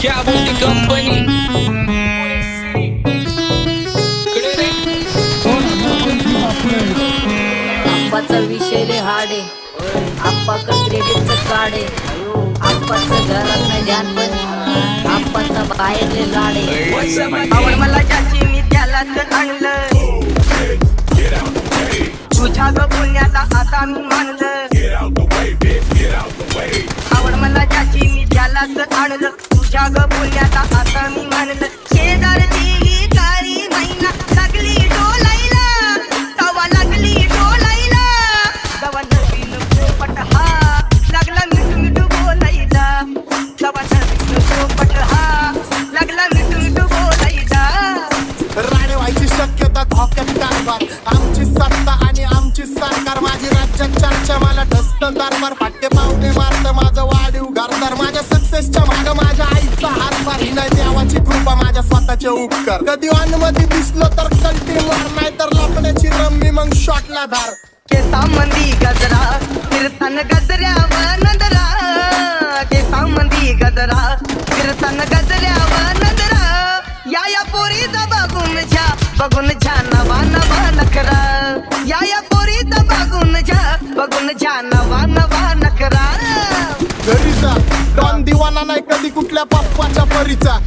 क्या बोलती कंपनी आप्पाचा विषय लय हाडे, आप्पाकडे क्रेडिटचं काढे, आप्पाचं घरात नाही ध्यान पण आप्पाचा बाहेरले लाडे. आवड मला ज्याची मी त्यालाच आणलं, तुझ्या ग पुण्याला आता मी मानलं. आवड मला ज्याची मी त्यालाच आणलं, तुझ्या ग पुण्याला आता मी मानलं. शेजारची ही काळी मैना लागली डोलायला, तवा लागली डोलायला. तवा नवीन पोपट हा लागला मिठू मिठू बोलायला, तवा नवीन पोपट हा लागला मिठू मिठू बोलायला. राणे व्हायची शक्यता धोक्यात कारभार, आमची सत्ता आणि आमची सरकार. माझी राज्यात चर्चा मला ढस्त दरबार, फाटके पावणे मारत माझं वाढीव घरदार. माझ्या सक्सेसच्या माग माझ्या आईचा हातभार, ही नाही देवाची कृपा माझ्या स्वतःचे उपकार. कधी अनुमती दिसलो तर कल्टी मार, नाही तर लपण्याची रम्मी मग शॉटला धार. केसामंदी गजरा फिरतान गजऱ्यावर नजरा, केसामंदी गजरा फिरतान गजऱ्यावर नजरा. या पोरीचा बघून झा नवा नवा नखरा, या पोरीचा बघून झा नवा नवा नखरा. घरीचा डॉन दिवाना नाही कधी कुठल्या पप्पाच्या परीचा.